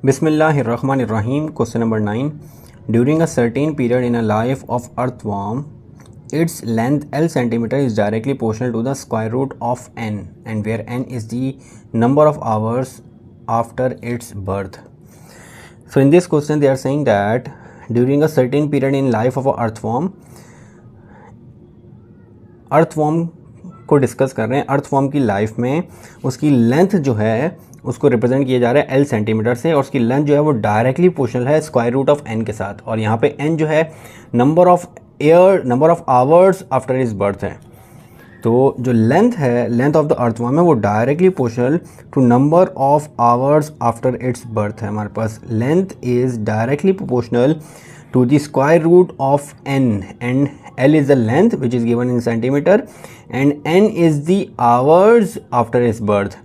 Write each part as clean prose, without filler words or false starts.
Bismillahirrahmanirrahim. Question number 9. During a certain period in a life of earthworm, its length L centimeter is directly proportional to the square root of n, and where n is the number of hours after its birth. So in this question they are saying that during a certain period in life of a earthworm को discuss कर रहे हैं। अर्थफॉर्म की life में उसकी length जो है उसको रिप्रेजेंट किया जा रहा है एल सेंटीमीटर से, और उसकी लेंथ जो है वो डायरेक्टली प्रोपोर्शनल है स्क्वायर रूट ऑफ एन के साथ, और यहाँ पे एन जो है number of hours after is birth है। तो जो लेंथ है, लेंथ ऑफ द अर्थवर्म है, वो directly proportional to number of hours after its birth है। हमारे पास length is directly proportional to the square root of n, and L is the length which is given in centimeter and n is the hours after his birth.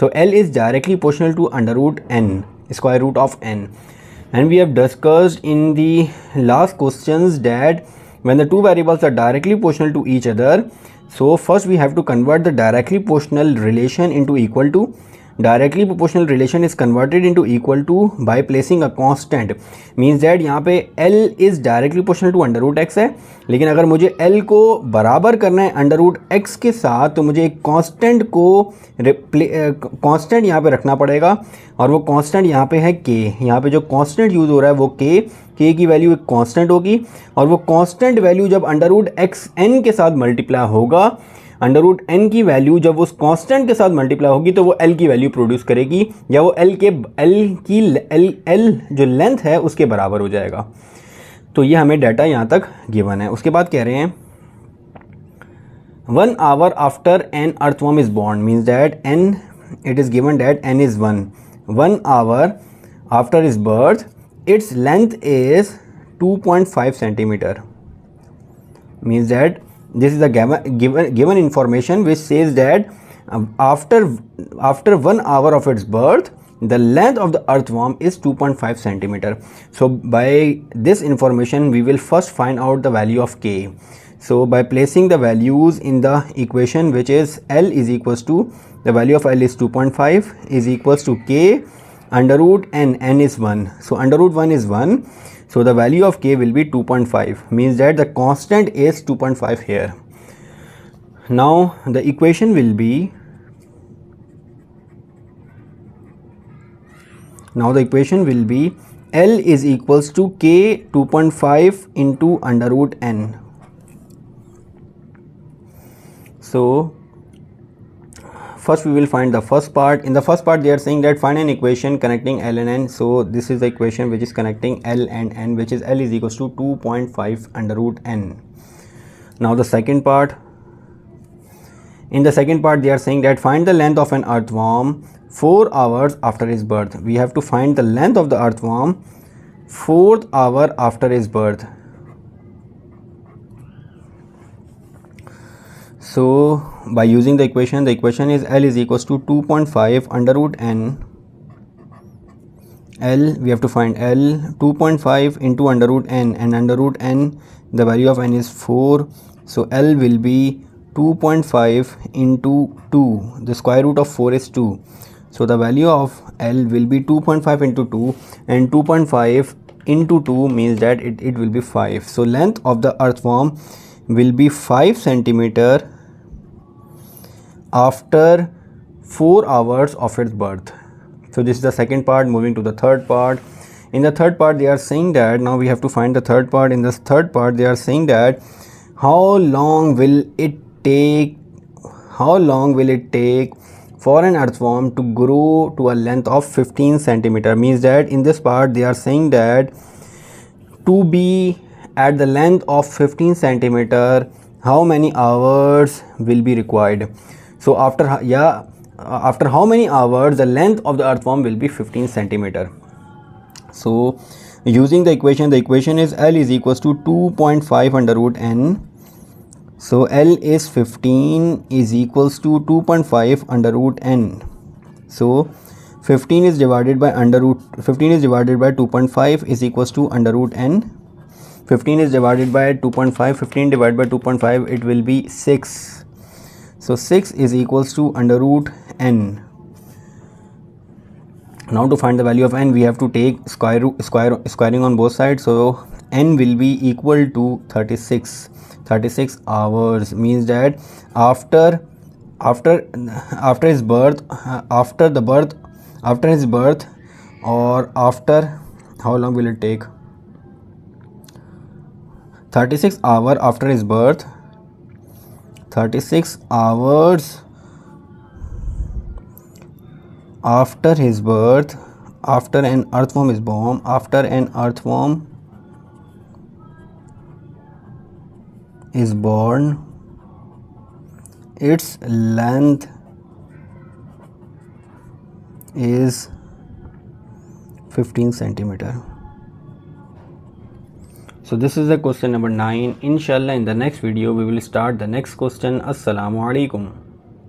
So L is directly proportional to under root n, square root of n, and we have discussed in the last questions that when the two variables are directly proportional to each other, so first we have to convert the directly proportional relation into equal to. Directly proportional relation is converted into equal to by placing a constant, means that यहाँ पे L is directly proportional to under root x है, लेकिन अगर मुझे L को बराबर करना है under root x के साथ तो मुझे एक कांस्टेंट यहाँ पे रखना पड़ेगा, और वो कांस्टेंट यहाँ पे है k। यहाँ पे जो कांस्टेंट यूज़ हो रहा है वो k की वैल्यू एक कांस्टेंट होगी, और वो कांस्टेंट वैल्यू जब अंडर रूट एक्स एन के साथ मल्टीप्लाई होगा, अंडर रूट एन की वैल्यू जब उस कांस्टेंट के साथ मल्टीप्लाई होगी तो वो एल की वैल्यू प्रोड्यूस करेगी, या वो एल जो लेंथ है उसके बराबर हो जाएगा। तो ये हमें डाटा यहाँ तक गिवन है। उसके बाद कह रहे हैं 1 hour after an earthworm is born, means that n, it is given that n is 1 hour after his birth, its length is 2.5 centimeter, means that this is the given information which says that after 1 hour of its birth the length of the earthworm is 2.5 centimeter. So by this information we will first find out the value of k. So by placing the values in the equation, which is L is equals to, the value of L is 2.5 is equals to k under root n is 1. So under root 1 is 1. So the value of k will be 2.5, means that the constant is 2.5 here. Now the equation will be, L is equals to k 2.5 into under root n. So first we will find the first part. In the first part they are saying that find an equation connecting L and N. So this is the equation which is connecting L and N, which is L is equals to 2.5 under root n. Now the second part. In the second part they are saying that find the length of an earthworm 4 hours after his birth. We have to find the length of the earthworm 4th hour after his birth. So by using the equation is L is equals to 2.5 under root n. L, we have to find L 2.5 into under root n, and under root n the value of n is 4. So L will be 2.5 into 2. The square root of 4 is 2. So the value of L will be 2.5 into 2, and 2.5 into 2 means that it will be 5. So length of the earthworm will be 5 centimeter after 4 hours of its birth. So this is the second part. Moving to the third part. In the third part they are saying that, now we have to find the third part. In this third part they are saying that how long will it take for an earthworm to grow to a length of 15 centimeter, means that in this part they are saying that to be at the length of 15 centimeter how many hours will be required. So after how many hours the length of the earthworm will be 15 centimeter. So using the equation is L is equals to 2.5 under root n. So L is 15 is equals to 2.5 under root n. So 15 is divided by 2.5 is equals to under root n. 15 is divided by 2.5, 15 divided by 2.5, it will be 6. So 6 is equals to under root n. Now to find the value of n, we have to take squaring on both sides. So n will be equal to 36. 36 hours means that after his birth, after his birth, or after, how long will it take? 36 hours after his birth, 36 hours after his birth, after an earthworm is born, after an earthworm is born, its length is 15 centimeter. So this is the question number 9. Inshallah in the next video we will start the next question. Assalamu alaikum.